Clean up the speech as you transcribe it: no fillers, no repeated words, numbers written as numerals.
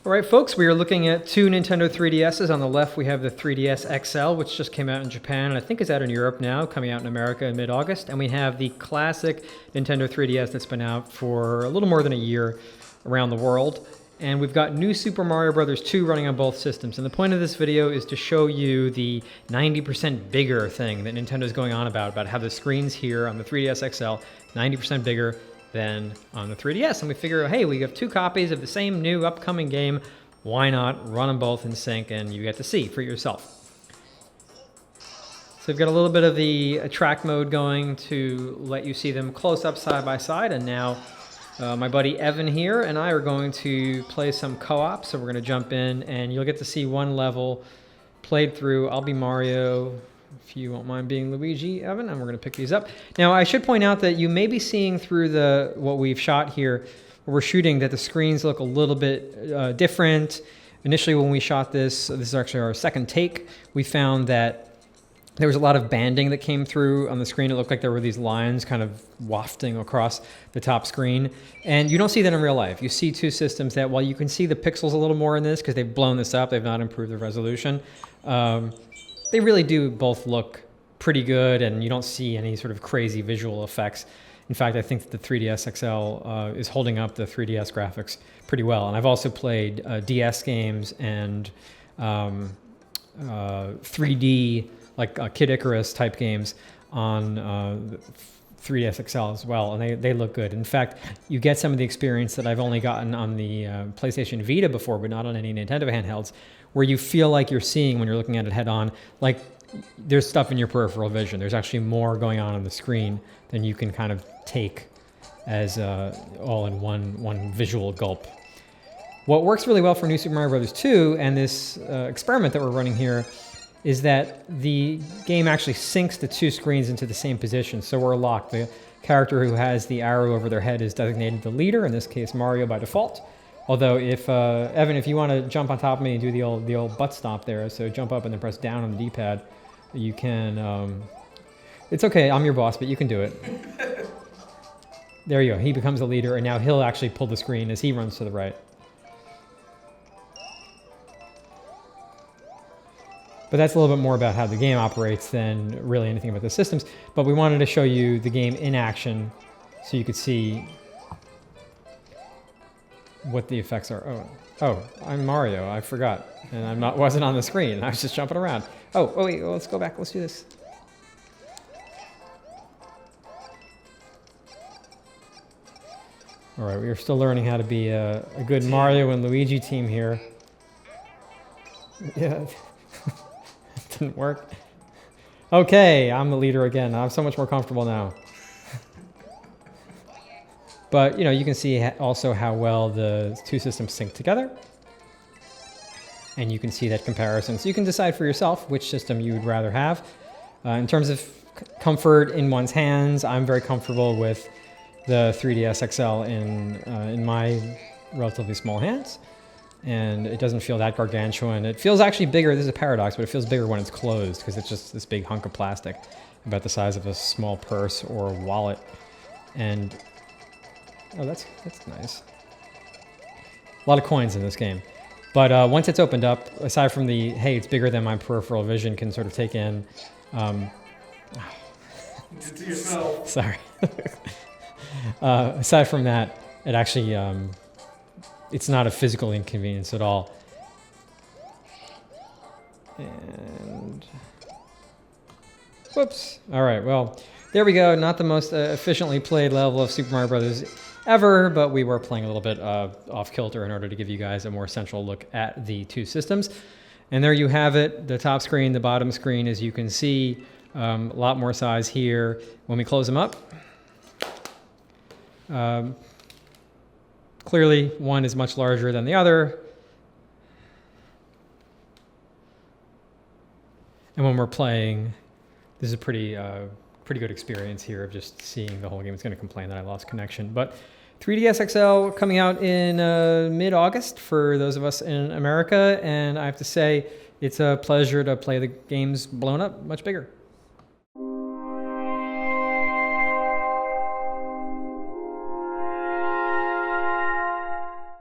All right, folks, we are looking at two Nintendo 3DSs. On the left, we have the 3DS XL, which just came out in Japan, and I think is out in Europe now, coming out in America in mid-August. And we have the classic Nintendo 3DS that's been out for a little more than a year around the world. And we've got New Super Mario Bros. 2 running on both systems. And the point of this video is to show you the 90% bigger thing that Nintendo's going on about how the screens here on the 3DS XL, 90% bigger than on the 3DS. And we figure, hey, we have two copies of the same new upcoming game. Why not run them both in sync and you get to see for yourself. So we've got a little bit of the track mode going to let you see them close up side by side. And now my buddy Evan here and I are going to play some co-op. So we're going to jump in and you'll get to see one level played through. I'll be Mario, if you won't mind being Luigi, Evan, and we're going to pick these up. Now, I should point out that you may be seeing through what we've shot here, where we're shooting, that the screens look a little bit different. Initially, when we shot this is actually our second take, we found that there was a lot of banding that came through on the screen. It looked like there were these lines kind of wafting across the top screen. And you don't see that in real life. You see two systems that, while you can see the pixels a little more in this because they've blown this up, they've not improved the resolution, they really do both look pretty good, and you don't see any sort of crazy visual effects. In fact, I think that the 3DS XL is holding up the 3DS graphics pretty well. And I've also played DS games and 3D, like Kid Icarus type games on 3DS XL as well, and they look good. In fact, you get some of the experience that I've only gotten on the PlayStation Vita before, but not on any Nintendo handhelds, where you feel like you're seeing, when you're looking at it head on, like there's stuff in your peripheral vision. There's actually more going on the screen than you can kind of take as all in one visual gulp. What works really well for New Super Mario Bros. 2 and this experiment that we're running here is that the game actually syncs the two screens into the same position, so we're locked. The character who has the arrow over their head is designated the leader, in this case Mario by default. Although if, Evan, if you want to jump on top of me and do the old butt stomp there, so jump up and then press down on the D-pad, you can, it's okay, I'm your boss, but you can do it. There you go, he becomes the leader, and now he'll actually pull the screen as he runs to the right. But that's a little bit more about how the game operates than really anything about the systems. But we wanted to show you the game in action so you could see what the effects are. Oh, I'm Mario. I forgot, and wasn't on the screen. I was just jumping around. Oh wait. Well, let's go back. Let's do this. All right, we are still learning how to be a good Mario and Luigi team here. Yeah. Didn't work. Okay, I'm the leader again. I'm so much more comfortable now. But, you can see also how well the two systems sync together. And you can see that comparison. So you can decide for yourself which system you would rather have. In terms of comfort in one's hands, I'm very comfortable with the 3DS XL in my relatively small hands. And it doesn't feel that gargantuan. It feels actually bigger. This is a paradox, but it feels bigger when it's closed because it's just this big hunk of plastic about the size of a small purse or wallet. And oh, that's nice. A lot of coins in this game. But once it's opened up, aside from the, hey, it's bigger than my peripheral vision can sort of take in. To yourself. Sorry. Aside from that, it actually, it's not a physical inconvenience at all. And whoops. All right, well, there we go. Not the most efficiently played level of Super Mario Bros. Ever, but we were playing a little bit off kilter in order to give you guys a more central look at the two systems. And there you have it, the top screen, the bottom screen, as you can see, a lot more size here. When we close them up, clearly one is much larger than the other. And when we're playing, this is a pretty good experience here of just seeing the whole game. It's going to complain that I lost connection. But 3DS XL coming out in mid-August for those of us in America. And I have to say, it's a pleasure to play the games blown up much bigger.